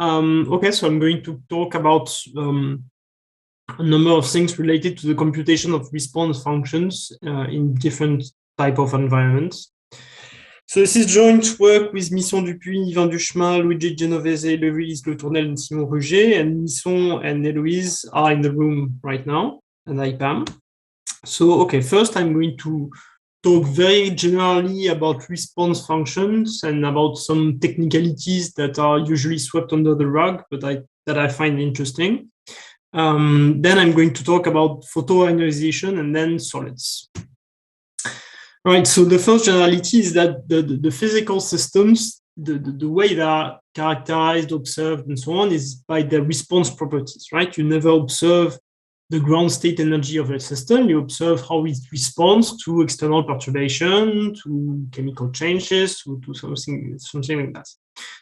Okay, so I'm going to talk about a number of things related to the computation of response functions in different type of environments. So this is joint work with Misson, Dupuy, Yvan Duchemin, Ruget, Genovese, Eloise, Letournel, and Simon Ruget, and Misson and Eloise are in the room right now, and IPAM. So, okay, first I'm going to talk very generally about response functions and about some technicalities that are usually swept under the rug, but that I find interesting. Then I'm going to talk about photo-ionization and then solids. Right, so the first generality is that the physical systems, the way they are characterized, observed, and so on is by their response properties, right? You never observe the ground state energy of a system, you observe how it responds to external perturbation, to chemical changes, to something like that.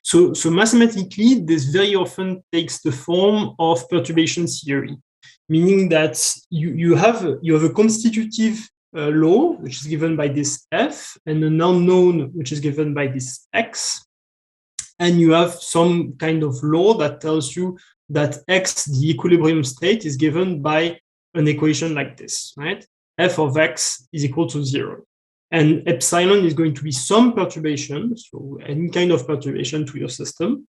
So mathematically, this very often takes the form of perturbation theory, meaning that you have a constitutive law, which is given by this F, and an unknown, which is given by this X. And you have some kind of law that tells you that X, the equilibrium state, is given by an equation like this, right? F of X is equal to 0. And epsilon is going to be some perturbation, so any kind of perturbation to your system.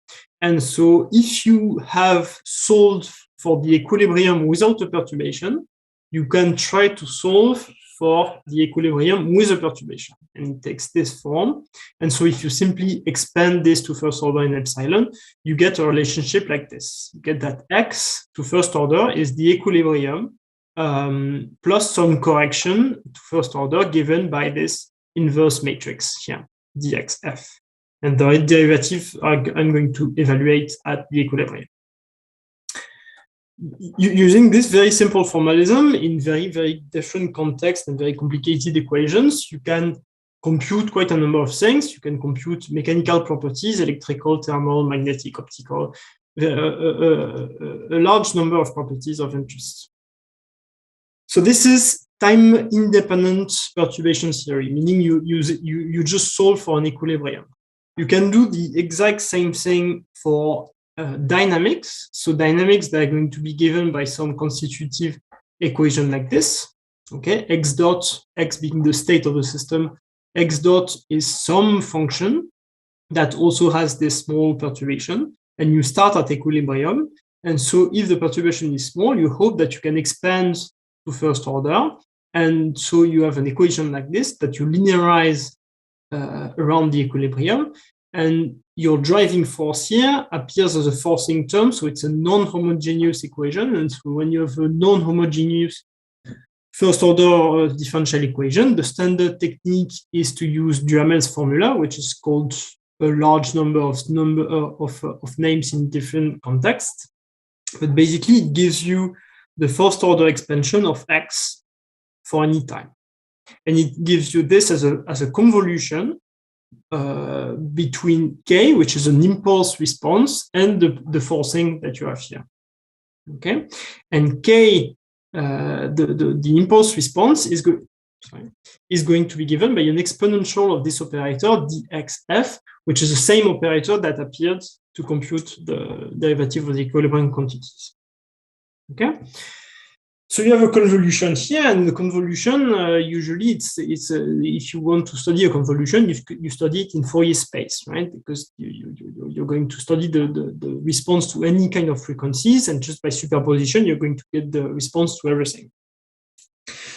And so if you have solved for the equilibrium without a perturbation, you can try to solve for the equilibrium with a perturbation, and it takes this form. And so if you simply expand this to first order in epsilon, you get a relationship like this. You get that X to first order is the equilibrium plus some correction to first order given by this inverse matrix here, dxf. And the derivative I'm going to evaluate at the equilibrium. Using this very simple formalism in very, very different contexts and very complicated equations, you can compute quite a number of things. You can compute mechanical properties, electrical, thermal, magnetic, optical, a large number of properties of interest. So this is time-independent perturbation theory, meaning you just solve for an equilibrium. You can do the exact same thing for dynamics. So dynamics, they're going to be given by some constitutive equation like this. Okay, x dot, x being the state of the system, x dot is some function that also has this small perturbation, and you start at equilibrium. And so if the perturbation is small, you hope that you can expand to first order. And so you have an equation like this that you linearize around the equilibrium. And your driving force here appears as a forcing term, so it's a non-homogeneous equation. And so when you have a non-homogeneous first order differential equation, the standard technique is to use Duhamel's formula, which is called a large number of names in different contexts. But basically, it gives you the first order expansion of x for any time. And it gives you this as a convolution between k, which is an impulse response, and the forcing that you have here. Okay, and k, the impulse response is going to be given by an exponential of this operator dxf, which is the same operator that appeared to compute the derivative of the equilibrium quantities. Okay. So you have a convolution here, and the convolution usually it's if you want to study a convolution, you study it in Fourier space, right? Because you're going to study the response to any kind of frequencies, and just by superposition, you're going to get the response to everything.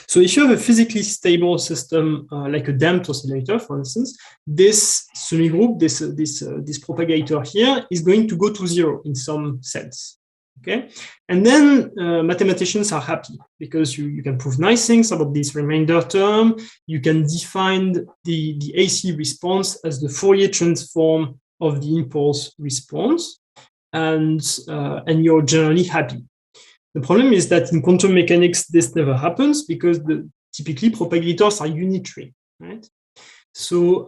So if you have a physically stable system like a damped oscillator, for instance, this semigroup, this propagator here, is going to go to 0 in some sense. Okay, and then mathematicians are happy because you can prove nice things about this remainder term. You can define the AC response as the Fourier transform of the impulse response, and you're generally happy. The problem is that in quantum mechanics, this never happens because typically propagators are unitary, right? So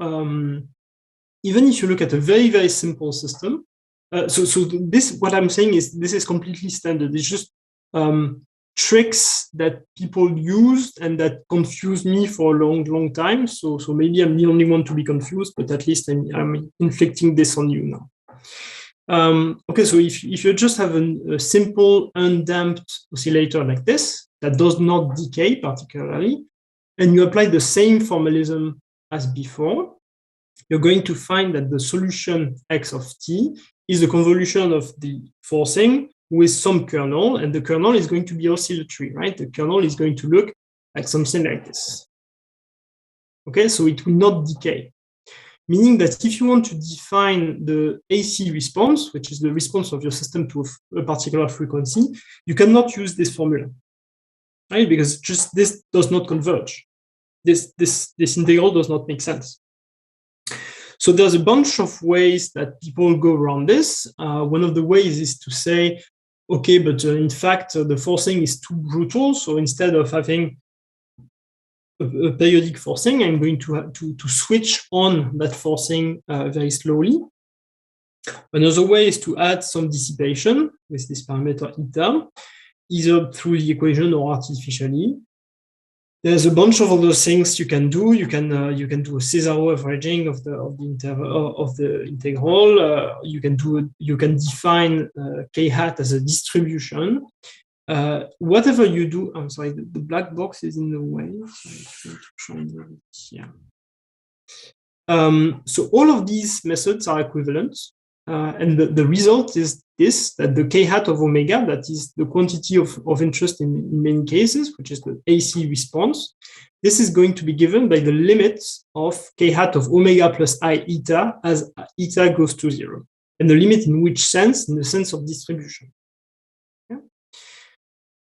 even if you look at a very, very simple system, so this, what I'm saying is this is completely standard. It's just tricks that people used and that confused me for a long, long time. So maybe I'm the only one to be confused, but at least I'm inflicting this on you now. Okay, so if you just have a simple undamped oscillator like this, that does not decay particularly, and you apply the same formalism as before, you're going to find that the solution x of t is the convolution of the forcing with some kernel, and the kernel is going to be oscillatory, right? The kernel is going to look like something like this. Okay, so it will not decay. Meaning that if you want to define the AC response, which is the response of your system to a particular frequency, you cannot use this formula, right? Because just this does not converge. This integral does not make sense. So there's a bunch of ways that people go around this. One of the ways is to say, okay, but in fact, the forcing is too brutal. So instead of having a periodic forcing, I'm going to switch on that forcing very slowly. Another way is to add some dissipation with this parameter eta, either through the equation or artificially. There's a bunch of other things you can do. You can do a Cesaro averaging of the integral. You can define k hat as a distribution. Whatever you do, I'm sorry, the black box is in the way. So I try to triangle it here. So all of these methods are equivalent. And the result is this, that the k hat of omega, that is the quantity of interest in many cases, which is the AC response, this is going to be given by the limit of k hat of omega plus I eta as eta goes to 0. And the limit in which sense? In the sense of distribution. Okay?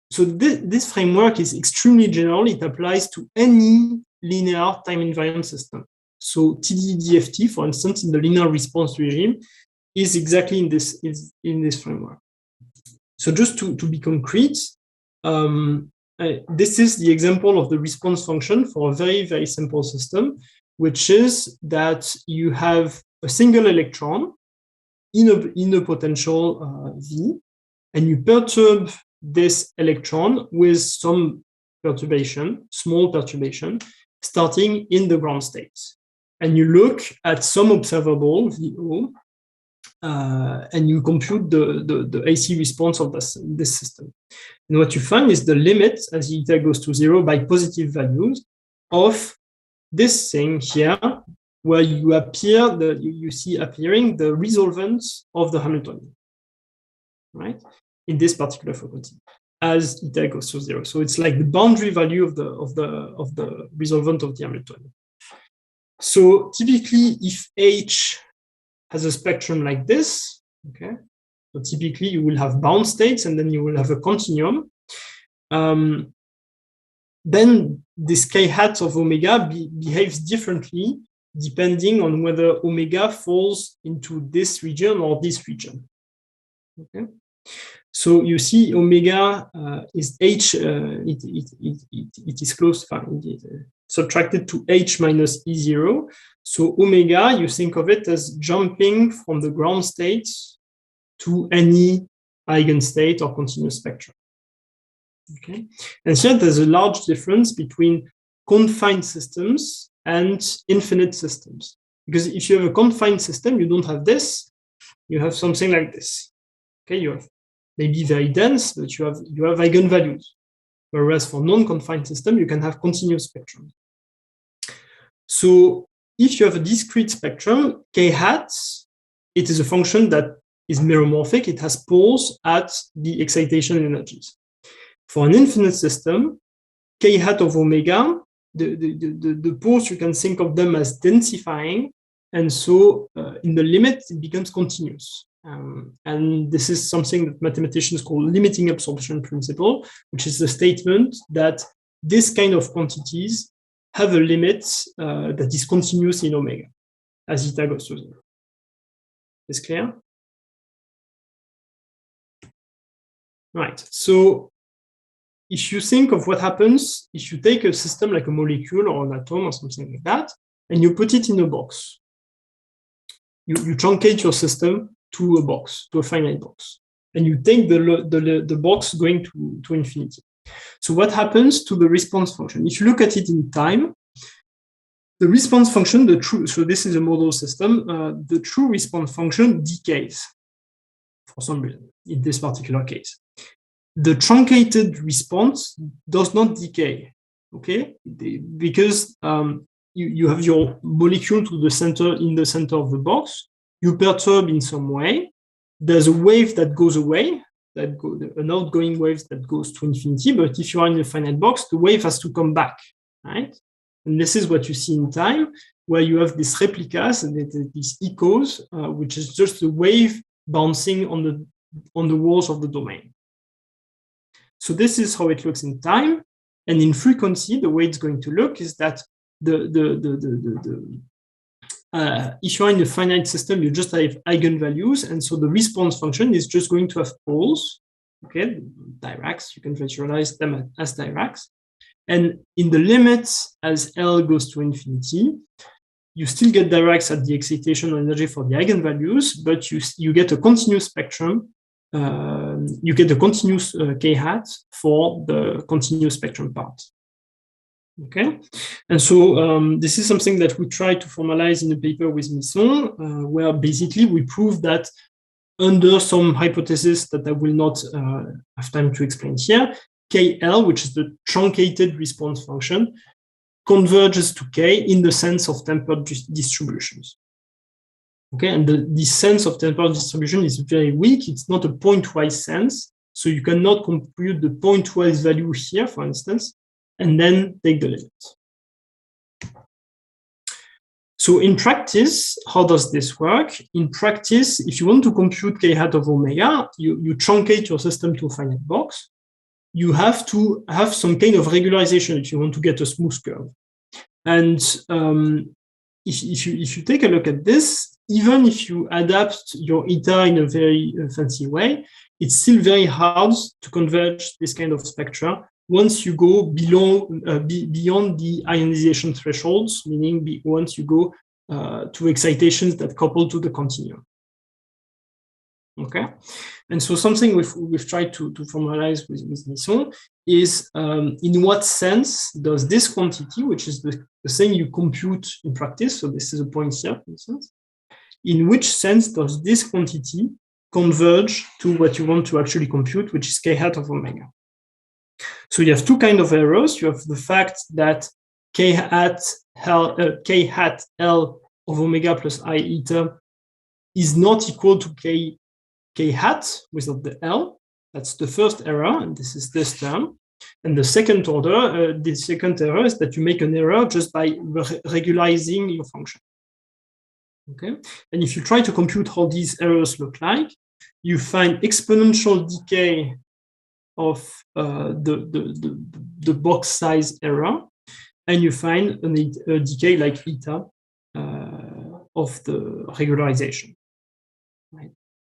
So this framework is extremely general. It applies to any linear time invariant system. So TD-DFT, for instance, in the linear response regime, is exactly in this framework. So just to be concrete, this is the example of the response function for a very, very simple system, which is that you have a single electron in a potential V, and you perturb this electron with some perturbation, small perturbation, starting in the ground state. And you look at some observable, VO, and you compute the AC response of this system. And what you find is the limit as eta goes to 0 by positive values of this thing here, where you see appearing the resolvent of the Hamiltonian, right? In this particular frequency, as eta goes to 0. So it's like the boundary value of the resolvent of the Hamiltonian. So typically, if H has a spectrum like this, okay, so typically you will have bound states and then you will have a continuum. Then this k hat of omega behaves differently depending on whether omega falls into this region or this region. Okay, so you see omega is H, it is close, subtracted to H minus E0. So omega, you think of it as jumping from the ground state to any eigenstate or continuous spectrum. Okay, and so there's a large difference between confined systems and infinite systems. Because if you have a confined system, you don't have this, you have something like this. Okay, you have maybe very dense, but you have eigenvalues. Whereas for non-confined system, you can have continuous spectrum. So if you have a discrete spectrum, k hat, it is a function that is meromorphic. It has poles at the excitation energies. For an infinite system, k hat of omega, the poles, you can think of them as densifying. And so in the limit, it becomes continuous. And this is something that mathematicians call limiting absorption principle, which is the statement that this kind of quantities have a limit that is continuous in omega as eta goes to 0. Is clear? Right. So if you think of what happens if you take a system like a molecule or an atom or something like that, and you put it in a box, you truncate your system to a box, to a finite box, and you take the box going to infinity. So what happens to the response function? If you look at it in time, the response function, so this is a model system, the true response function decays. for some reason, in this particular case. The truncated response does not decay, okay? Because you have your molecule to the center, in the center of the box, you perturb in some way, there's a wave that goes away, an outgoing wave that goes to infinity, but if you are in a finite box, the wave has to come back, right? And this is what you see in time, where you have these replicas and these echoes, which is just the wave bouncing on the walls of the domain. So this is how it looks in time. And in frequency, the way it's going to look is that if you're in a finite system, you just have eigenvalues. And so the response function is just going to have poles, okay, Diracs, you can visualize them as Diracs. And in the limits, as L goes to infinity, you still get Diracs at the excitation energy for the eigenvalues, but you get a continuous spectrum. You get a continuous k hat for the continuous spectrum part. Okay, and so this is something that we try to formalize in a paper with Misson, where basically we prove that under some hypothesis that I will not have time to explain here, KL, which is the truncated response function, converges to K in the sense of tempered distributions. Okay, and the sense of tempered distribution is very weak. It's not a pointwise sense, so you cannot compute the pointwise value here, for instance, and then take the limit. So in practice, how does this work? In practice, if you want to compute k hat of omega, you truncate your system to a finite box. You have to have some kind of regularization if you want to get a smooth curve. And if you take a look at this, even if you adapt your eta in a very fancy way, it's still very hard to converge this kind of spectra once you go beyond the ionization thresholds, meaning once you go to excitations that couple to the continuum. Okay, and so something we've tried to formalize with Misson is in what sense does this quantity, which is the thing you compute in practice, so this is a point here, for instance, in which sense does this quantity converge to what you want to actually compute, which is k hat of omega? So you have two kinds of errors. You have the fact that k hat L of omega plus I eta is not equal to k hat without the L. That's the first error, and this is this term. And the second error is that you make an error just by regularizing your function. Okay, and if you try to compute how these errors look like, you find exponential decay of the box size error, and you find a decay like eta of the regularization. Right.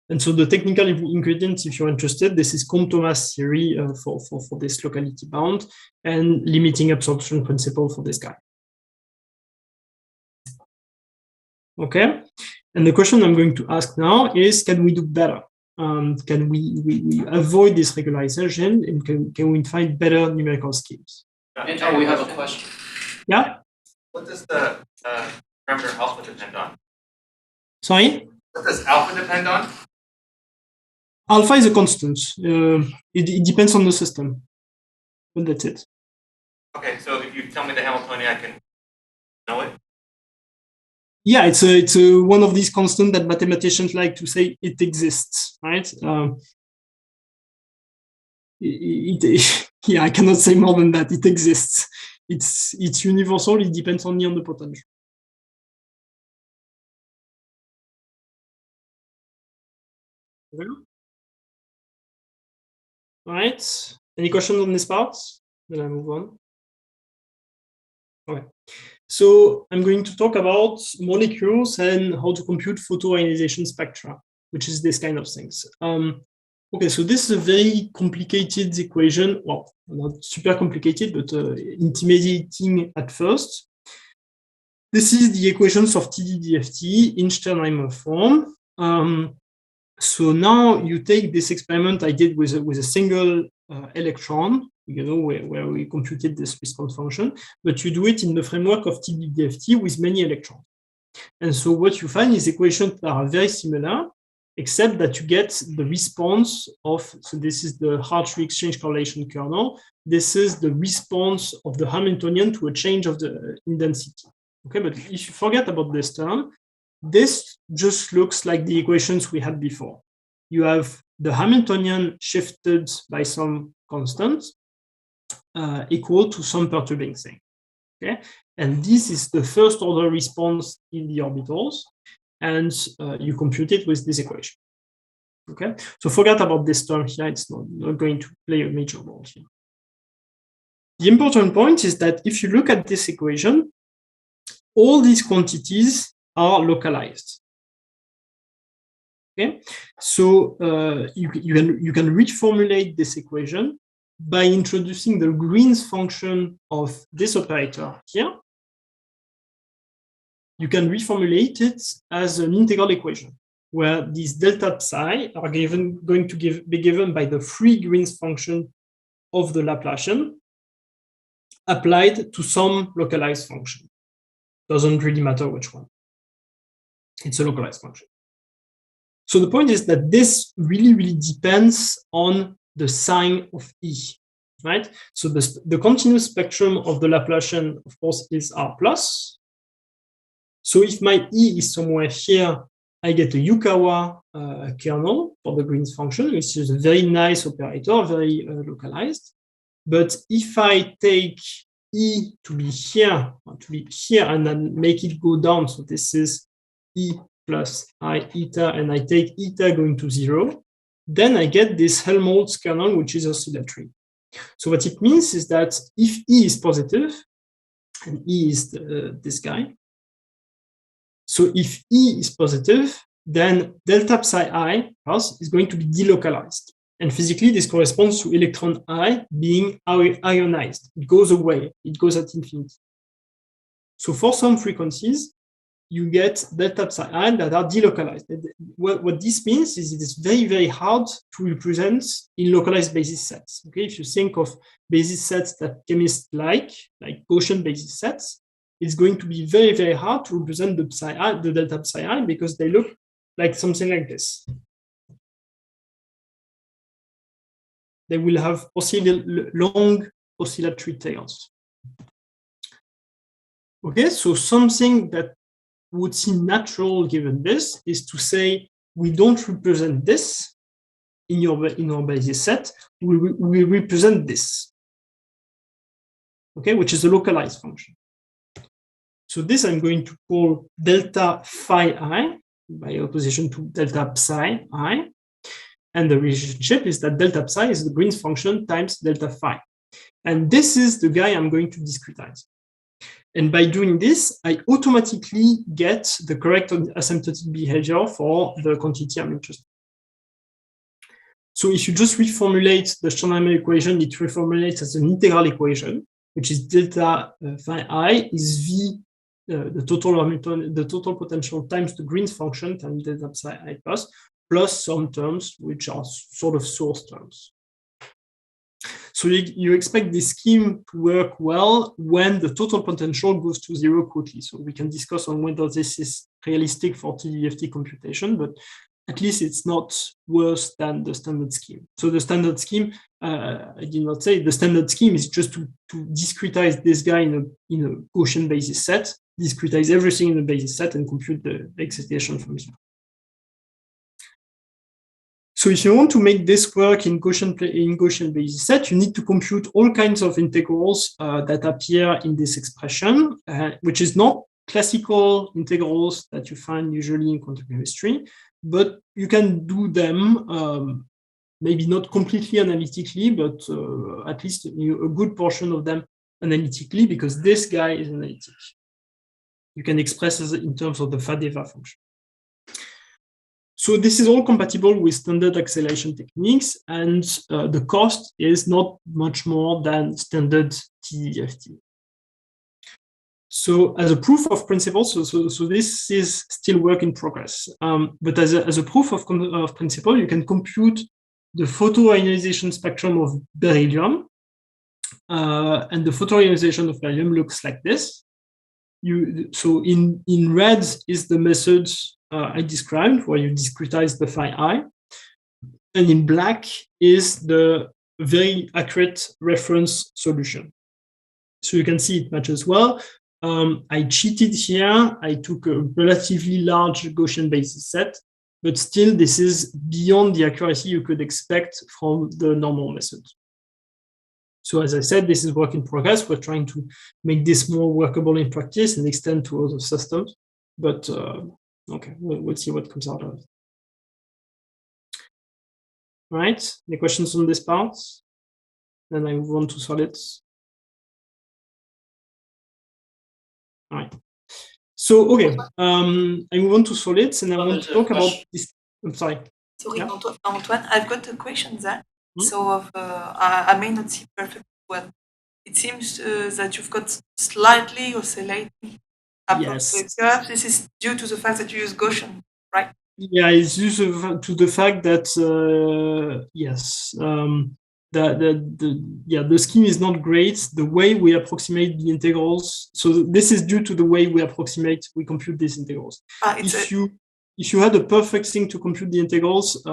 And so the technical ingredients, if you're interested, this is Comte-Thomas theory for this locality bound and limiting absorption principle for this guy. Okay, and the question I'm going to ask now is, can we do better? Can we avoid this regularization, and can we find better numerical schemes? Antoine, we have a question. Yeah? What does the parameter alpha depend on? Sorry? What does alpha depend on? Alpha is a constant. It depends on the system. But that's it. Okay, so if you tell me the Hamiltonian, I can know it? Yeah, it's one of these constants that mathematicians like to say it exists, right? Yeah, I cannot say more than that. It exists. It's universal. It depends only on the potential. All right. Any questions on this part? Then I move on. Okay. So I'm going to talk about molecules and how to compute photo-ionization spectra, which is this kind of things. Okay, so this is a very complicated equation. Well, not super complicated, but intimidating at first. This is the equations of TD-DFT in Sternheimer form. So now you take this experiment I did with a single electron, you know, where we computed this response function, but you do it in the framework of TD-DFT with many electrons. And so what you find is equations that are very similar, except that you get the response of, so this is the Hartree exchange correlation kernel. This is the response of the Hamiltonian to a change of the in density. Okay, but if you forget about this term, this just looks like the equations we had before. You have the Hamiltonian shifted by some constant equal to some perturbing thing. Okay, and this is the first order response in the orbitals, and you compute it with this equation. Okay, so forget about this term here, it's not going to play a major role here. The important point is that if you look at this equation, all these quantities are localized. Okay, so you can reformulate this equation by introducing the Green's function of this operator here. You can reformulate it as an integral equation, where these delta psi are going to be given by the free Green's function of the Laplacian applied to some localized function. Doesn't really matter which one. It's a localized function. So the point is that this really depends on the sign of E, right? So the continuous spectrum of the Laplacian, of course, is R plus. So if my E is somewhere here, I get a Yukawa kernel for the Green's function, which is a very nice operator, very localized. But if I take E to be here, and then make it go down, so this is E plus I eta, and I take eta going to 0, then I get this Helmholtz kernel, which is oscillatory. So what it means is that if E is positive, and E is this guy, so if E is positive, then delta psi I plus is going to be delocalized. And physically, this corresponds to electron I being ionized. It goes away. It goes at infinity. So for some frequencies, you get delta psi I that are delocalized. What this means is it is very hard to represent in localized basis sets. Okay, if you think of basis sets that chemists like Gaussian basis sets, it's going to be very hard to represent the delta psi I because they look like something like this. They will have long oscillatory tails. Okay, so something that would seem natural given this is to say we don't represent this in our basis set, we represent this. Okay, which is a localized function. So this I'm going to call delta phi I by opposition to delta psi I. And the relationship is that delta psi is the Green's function times delta phi. And this is the guy I'm going to discretize. And by doing this, I automatically get the correct asymptotic behavior for the quantity I'm interested in. So if you just reformulate the Sternheimer equation, it reformulates as an integral equation, which is delta phi I is V, the total potential times the Green's function times delta psi I plus some terms which are sort of source terms. So you expect this scheme to work well when the total potential goes to 0 quickly. So we can discuss on whether this is realistic for TDFT computation, but at least it's not worse than the standard scheme. So the standard scheme, I did not say, the standard scheme is just to discretize this guy in a Gaussian basis set, discretize everything in the basis set and compute the excitation from zero. So if you want to make this work in Gaussian basis set, you need to compute all kinds of integrals that appear in this expression, which is not classical integrals that you find usually in quantum chemistry, but you can do them, maybe not completely analytically, but at least a good portion of them analytically, because this guy is analytic. You can express it in terms of the Fadeva function. So this is all compatible with standard acceleration techniques, and the cost is not much more than standard TDFT. So as a proof of principle, so this is still work in progress, but as a proof of principle, you can compute the photo-ionization spectrum of beryllium, and the photo-ionization of beryllium looks like this. So in red is the method I described, where you discretize the phi I. And in black is the very accurate reference solution. So you can see it matches well. I cheated here. I took a relatively large Gaussian basis set, but still this is beyond the accuracy you could expect from the normal method. So as I said, this is work in progress. We're trying to make this more workable in practice and extend to other systems. But okay, we'll see what comes out of it. All right, any questions on this part? Then I move on to solids. All right. So, okay, I move on to solids, and I want to talk about this. I'm sorry. Sorry, yeah? Antoine, I've got a question there. So, I may not see perfectly well. It seems that you've got slightly oscillating approach curves. This is due to the fact that you use Gaussian, right? Yeah, it's due to the fact that yes, the scheme is not great. The way we approximate the integrals, so this is due to the way we compute these integrals. If you had a perfect thing to compute the integrals,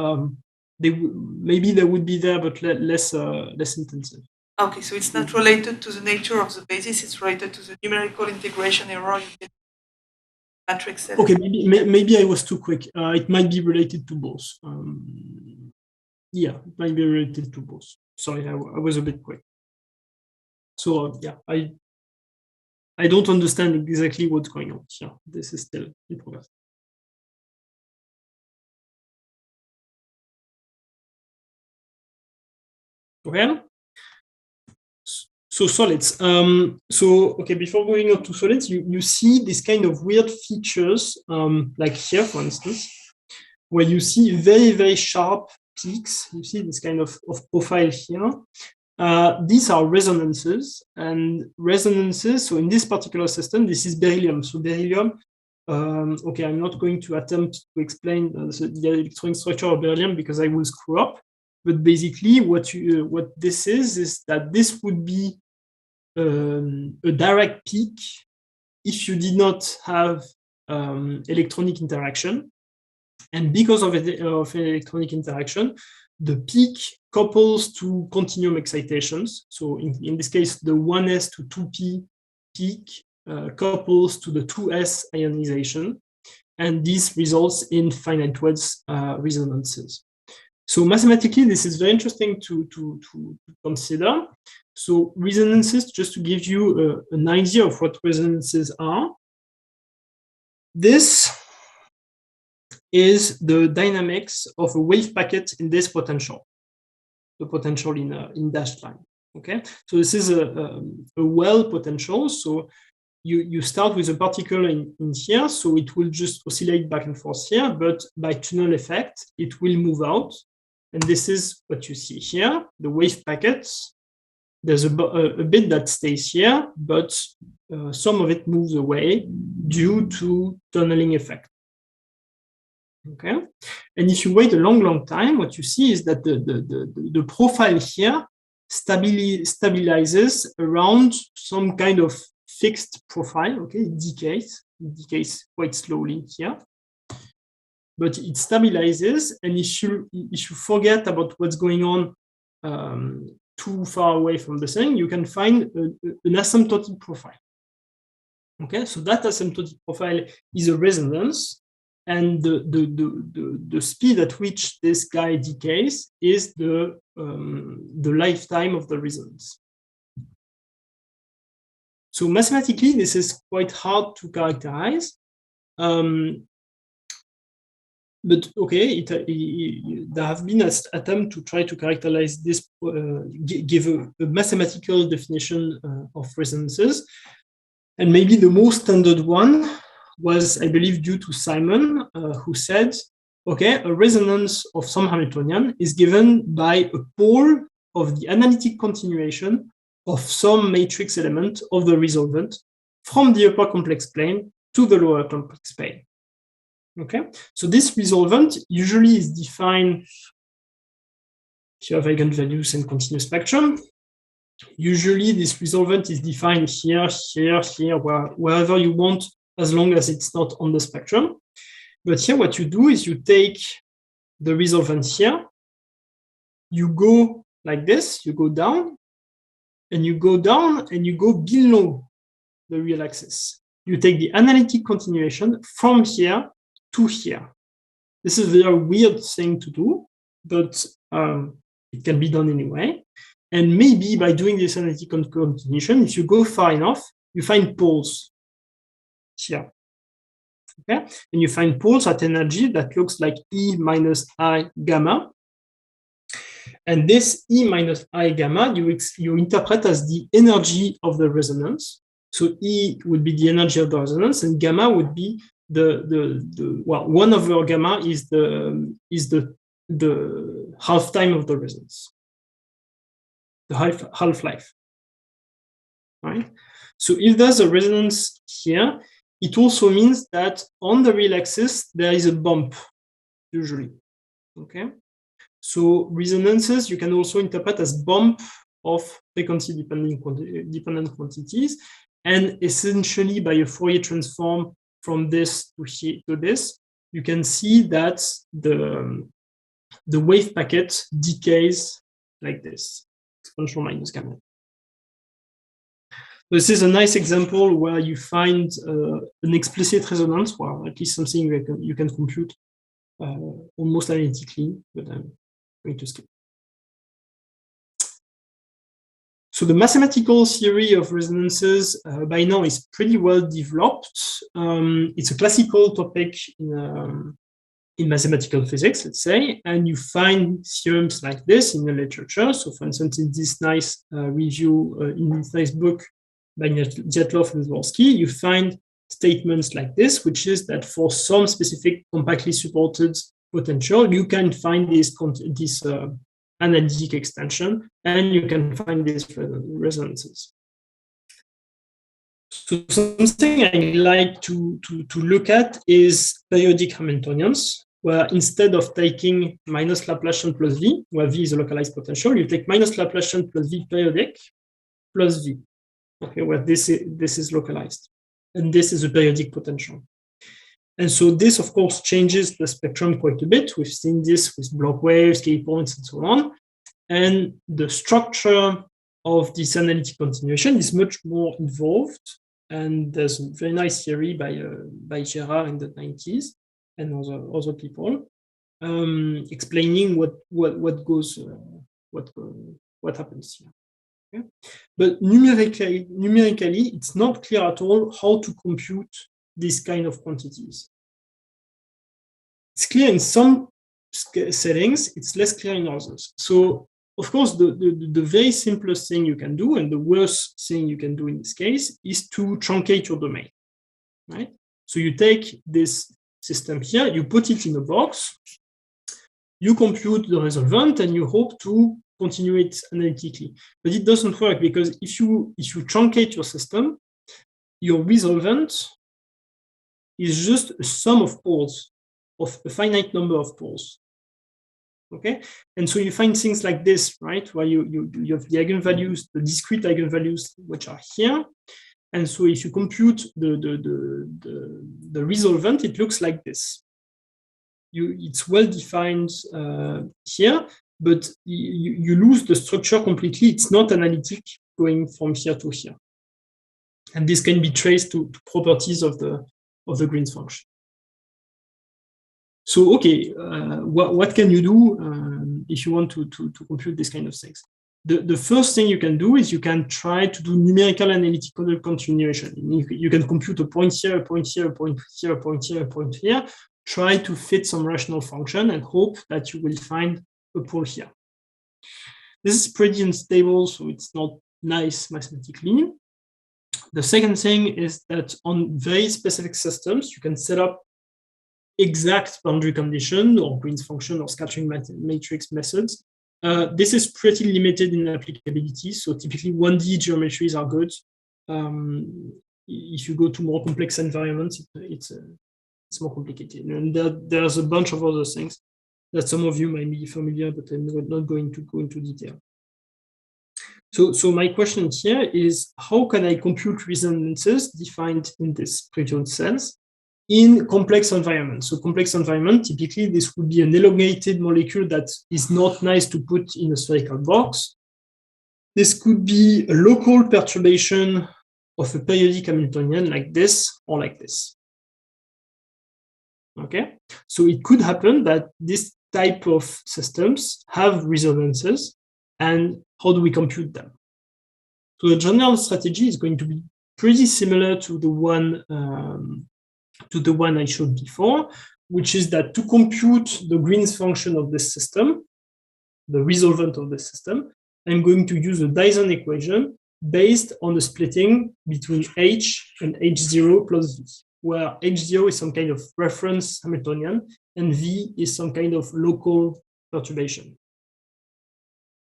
maybe they would be there, but less intensive. Okay, so it's not related to the nature of the basis; it's related to the numerical integration error you get. Matrix. Okay, maybe I was too quick. It might be related to both. Yeah, it might be related to both. Sorry, I was a bit quick. So yeah, I don't understand exactly what's going on here. This is still in progress. Okay. So solids. Okay, before going on to solids, you see this kind of weird features, like here, for instance, where you see very, very sharp peaks. You see this kind of profile here. These are resonances, and resonances, so in this particular system, this is beryllium. So beryllium, okay, I'm not going to attempt to explain the electronic structure of beryllium because I will screw up. But basically, what this is that this would be a direct peak if you did not have electronic interaction. And because of electronic interaction, the peak couples to continuum excitations. So in this case, the 1s to 2p peak couples to the 2s ionization. And this results in finite wedge resonances. So mathematically, this is very interesting to consider. So resonances, just to give you an idea of what resonances are, this is the dynamics of a wave packet in this potential, the potential in dashed line. Okay, so this is a well potential. So you start with a particle in here, so it will just oscillate back and forth here, but by tunnel effect, it will move out. And this is what you see here, the wave packets. There's a bit that stays here, but some of it moves away due to tunneling effect. Okay, and if you wait a long time, what you see is that the profile here stabilizes around some kind of fixed profile. Okay, it decays quite slowly here. But it stabilizes, and if you forget about what's going on too far away from the thing, you can find an asymptotic profile. Okay, so that asymptotic profile is a resonance, and the speed at which this guy decays is the lifetime of the resonance. So mathematically, this is quite hard to characterize. But okay, there have been attempts to try to characterize this, give a mathematical definition of resonances. And maybe the most standard one was, I believe, due to Simon, who said, okay, a resonance of some Hamiltonian is given by a pole of the analytic continuation of some matrix element of the resolvent from the upper complex plane to the lower complex plane. Okay, so this resolvent usually is defined if you have eigenvalues and continuous spectrum. Usually this resolvent is defined here, wherever you want, as long as it's not on the spectrum. But here, what you do is you take the resolvent here, you go like this, you go down, and you go down, and you go below the real axis. You take the analytic continuation from here to here. This is a very weird thing to do, but it can be done anyway. And maybe by doing this analytic continuation, if you go far enough, you find poles here. Okay? And you find poles at energy that looks like E minus I gamma. And this E minus I gamma, you interpret as the energy of the resonance. So E would be the energy of the resonance, and gamma would be well, 1 over gamma is the half time of the resonance, the half-life. Right? So if there's a resonance here, it also means that on the real axis there is a bump, usually. Okay. So resonances you can also interpret as bump of frequency-dependent quantities, and essentially by a Fourier transform from this to this, you can see that the wave packet decays like this, exponential minus gamma. This is a nice example where you find an explicit resonance, or at least something you can compute almost analytically, but I'm going to skip. So the mathematical theory of resonances by now is pretty well developed. It's a classical topic in mathematical physics, let's say, and you find theorems like this in the literature. So for instance, in this nice review, in this nice book by Dyatlov and Dvorsky, you find statements like this, which is that for some specific compactly supported potential, you can find this analytic extension, and you can find these resonances. So something I like to look at is periodic Hamiltonians, where instead of taking minus Laplacian plus V, where V is a localized potential, you take minus Laplacian plus V periodic plus V, okay, where this is localized. And this is a periodic potential. And so this, of course, changes the spectrum quite a bit. We've seen this with block waves, K points, and so on. And the structure of this analytic continuation is much more involved. And there's a very nice theory by Gerard in the 90s and other people explaining what happens here. Okay? But numerically, it's not clear at all how to compute these kind of quantities. It's clear in some settings, it's less clear in others. So, of course, the very simplest thing you can do, and the worst thing you can do in this case, is to truncate your domain, right? So you take this system here, you put it in a box, you compute the resolvent, and you hope to continue it analytically. But it doesn't work, because if you truncate your system, your resolvent is just a sum of poles, of a finite number of poles. Okay, and so you find things like this, right, where you have the eigenvalues, the discrete eigenvalues, which are here, and so if you compute the resolvent, it looks like this. It's well defined here, but you lose the structure completely. It's not analytic going from here to here, and this can be traced to properties of the Green's function. So, okay, what can you do if you want to compute this kind of things? The first thing you can do is you can try to do numerical analytical continuation. You can compute a point here, a point here, a point here, a point here, a point here, try to fit some rational function and hope that you will find a pole here. This is pretty unstable, so it's not nice mathematically. The second thing is that on very specific systems, you can set up exact boundary condition or Green's function or scattering matrix methods. This is pretty limited in applicability. So typically 1D geometries are good. If you go to more complex environments, it's more complicated. And there's a bunch of other things that some of you might be familiar, but I'm not going to go into detail. So my question here is, how can I compute resonances defined in this previous cells in complex environments. So complex environment, typically this would be an elongated molecule that is not nice to put in a spherical box. This could be a local perturbation of a periodic Hamiltonian like this or like this. Okay, so it could happen that this type of systems have resonances, and how do we compute them? So the general strategy is going to be pretty similar to the one I showed before, which is that to compute the Green's function of this system, the resolvent of the system, I'm going to use a Dyson equation based on the splitting between H and H0 plus V, where H0 is some kind of reference Hamiltonian and V is some kind of local perturbation.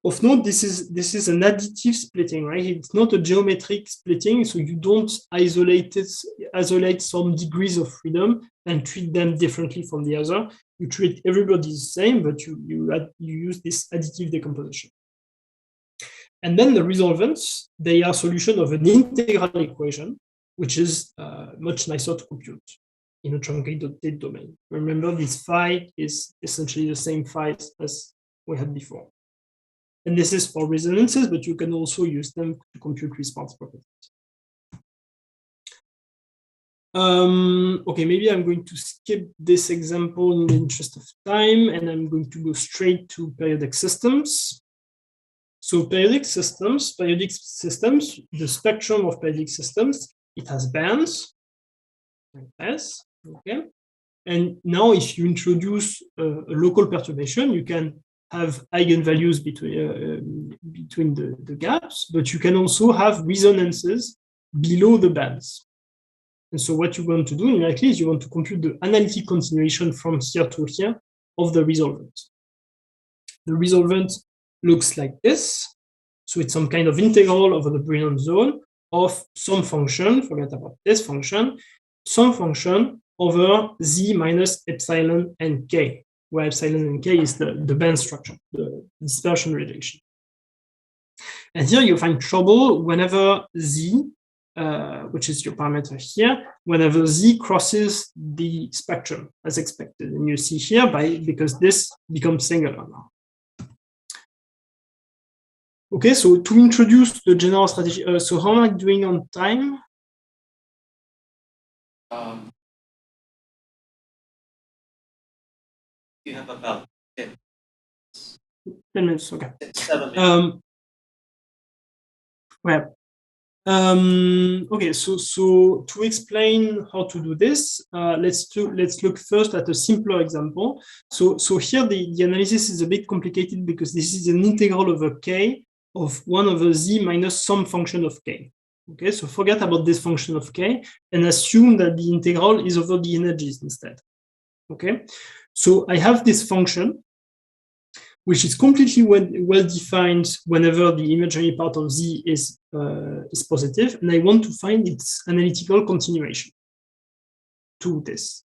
Of note, this is an additive splitting, right? It's not a geometric splitting, so you don't isolate some degrees of freedom and treat them differently from the other. You treat everybody the same, but you use this additive decomposition. And then the resolvents, they are solution of an integral equation, which is much nicer to compute in a truncated domain. Remember, this phi is essentially the same phi as we had before. And this is for resonances, but you can also use them to compute response properties. Okay, maybe I'm going to skip this example in the interest of time, and I'm going to go straight to periodic systems. So periodic systems, the spectrum of periodic systems, it has bands, like this, okay? And now if you introduce a local perturbation, you can have eigenvalues between the gaps, but you can also have resonances below the bands. And so what you want to do numerically is you want to compute the analytic continuation from here to here of the resolvent. The resolvent looks like this. So it's some kind of integral over the Brillouin zone of some function, forget about this function, some function over z minus epsilon and k, where epsilon and k is the band structure, the dispersion relation. And here you find trouble whenever z, which is your parameter here, whenever z crosses the spectrum as expected. And you see here, because this becomes singular now. Okay, so to introduce the general strategy, so how am I doing on time? You have about 10 minutes, okay. 7 minutes. Well, okay, so to explain how to do this, let's look first at a simpler example. So here the analysis is a bit complicated because this is an integral over k of 1 over z minus some function of k. Okay, so forget about this function of k and assume that the integral is over the energies instead. Okay, so I have this function which is completely well defined whenever the imaginary part of z is positive, and I want to find its analytical continuation to this.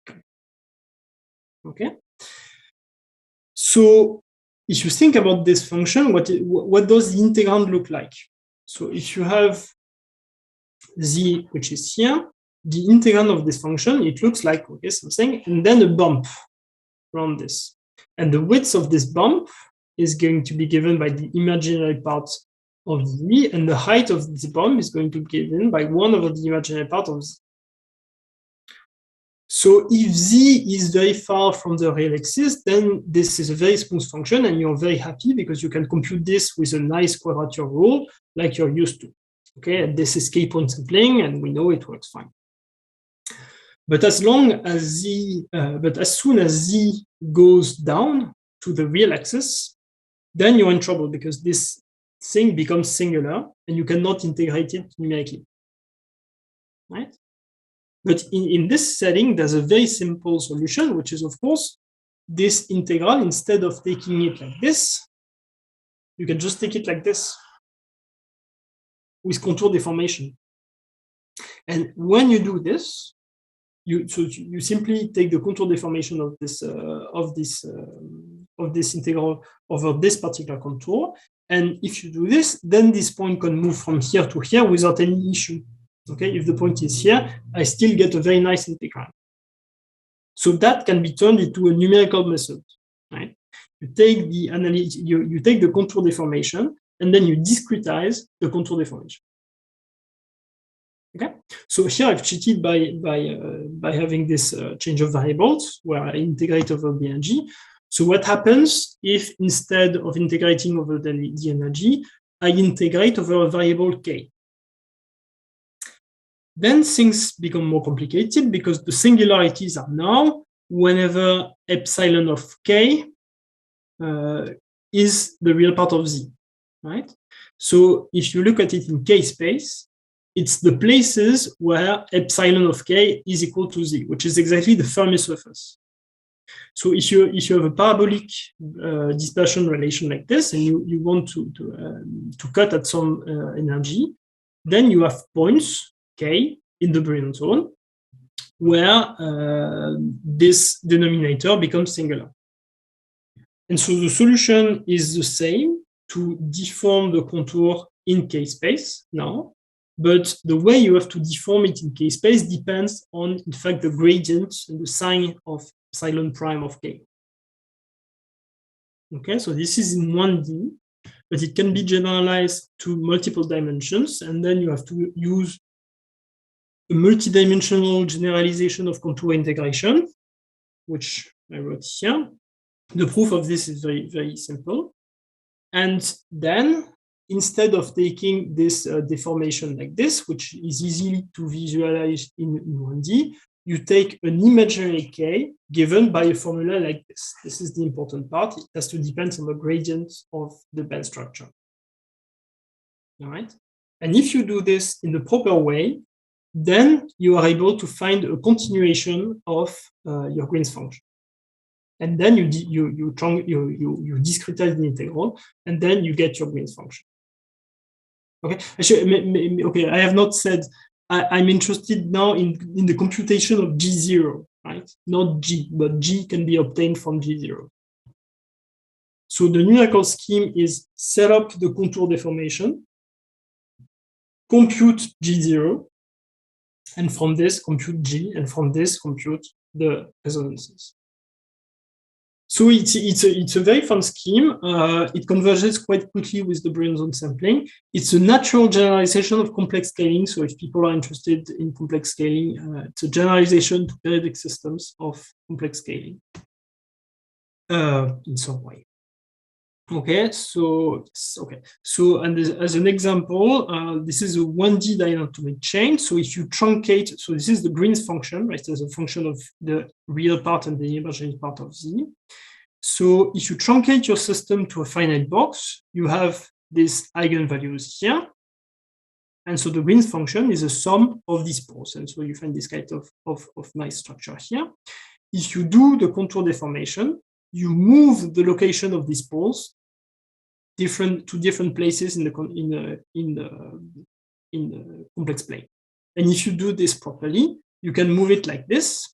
Okay, so if you think about this function, what does the integrand look like? So if you have z, which is here, the integrand of this function, it looks like, okay, something, and then a bump around this. And the width of this bump is going to be given by the imaginary part of z, and the height of this bump is going to be given by 1 over the imaginary part of z. So if z is very far from the real axis, then this is a very smooth function, and you're very happy because you can compute this with a nice quadrature rule like you're used to. Okay, and this is k-point sampling, and we know it works fine. But as soon as z goes down to the real axis, then you're in trouble because this thing becomes singular and you cannot integrate it numerically. Right? But in this setting, there's a very simple solution, which is, of course, this integral, instead of taking it like this, you can just take it like this with contour deformation. And when you do this, you simply take the contour deformation of this integral over this particular contour. And if you do this, then this point can move from here to here without any issue. Okay, if the point is here, I still get a very nice integral. So that can be turned into a numerical method, right? You take the analysis, you take the contour deformation, and then you discretize the contour deformation. Okay, so here I've cheated by having this change of variables where I integrate over the energy. So what happens if instead of integrating over the energy, I integrate over a variable k? Then things become more complicated because the singularities are now whenever epsilon of k is the real part of z, right? So if you look at it in k space, it's the places where epsilon of k is equal to z, which is exactly the Fermi surface. So if you have a parabolic dispersion relation like this, and you want to cut at some energy, then you have points k in the Brillouin zone where this denominator becomes singular. And so the solution is the same to deform the contour in k space now, but the way you have to deform it in k space depends on, in fact, the gradient and the sign of epsilon prime of k. Okay, so this is in 1D, but it can be generalized to multiple dimensions, and then you have to use a multidimensional generalization of contour integration, which I wrote here. The proof of this is very, very simple. And then, instead of taking this deformation like this, which is easy to visualize in 1D, you take an imaginary k given by a formula like this. This is the important part. It has to depend on the gradient of the band structure. All right? And if you do this in the proper way, then you are able to find a continuation of your Green's function. And then you discretize the integral, and then you get your Green's function. Okay. Okay. I have not said I'm interested now in the computation of G0, right? Not G, but G can be obtained from G0. So the numerical scheme is set up the contour deformation, compute G0, and from this compute G, and from this compute the resonances. So it's a very fun scheme. It converges quite quickly with the Brillouin zone sampling. It's a natural generalization of complex scaling. So if people are interested in complex scaling, it's a generalization to periodic systems of complex scaling in some way. Okay, so and as an example, this is a 1D diatomic chain. So if you truncate, so this is the Green's function, right? As a function of the real part and the imaginary part of Z. So if you truncate your system to a finite box, you have these eigenvalues here. And so the Green's function is a sum of these poles. And so you find this kind of nice structure here. If you do the contour deformation, you move the location of these poles to different places in the complex plane. And if you do this properly, you can move it like this,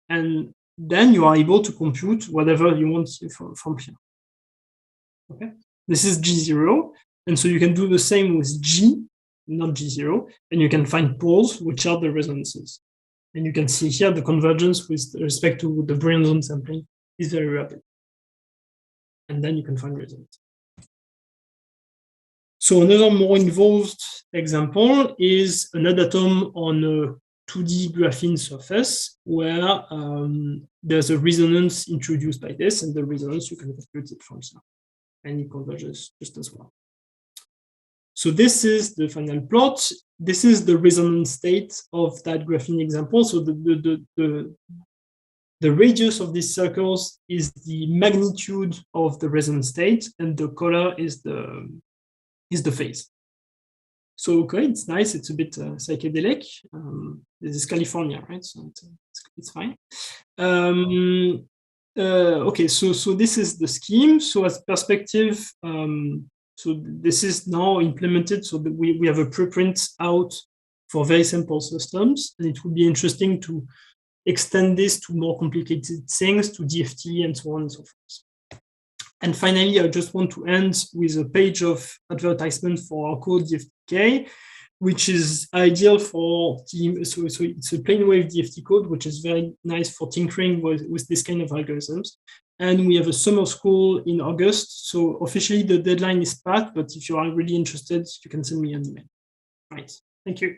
and then you are able to compute whatever you want from here. Okay, this is G0, and so you can do the same with G, not G0, and you can find poles which are the resonances. And you can see here the convergence with respect to the Brillouin zone sampling is very rapid. And then you can find results. So another more involved example is an adatom on a 2D graphene surface where there's a resonance introduced by this, and the resonance you can compute it from here. And it converges just as well. So this is the final plot. This is the resonance state of that graphene example. So the radius of these circles is the magnitude of the resonance state, and the color is the phase. So okay, it's nice. It's a bit psychedelic. This is California, right? So it's fine. Okay, so this is the scheme. So as perspective, so this is now implemented. So that we have a preprint out for very simple systems, and it would be interesting to extend this to more complicated things, to DFT and so on and so forth. And finally, I just want to end with a page of advertisement for our code DFTK. which is ideal for so it's a plain wave DFT code, which is very nice for tinkering with this kind of algorithms. And we have a summer school in August. So officially the deadline is passed, but if you are really interested, you can send me an email. Right. Thank you.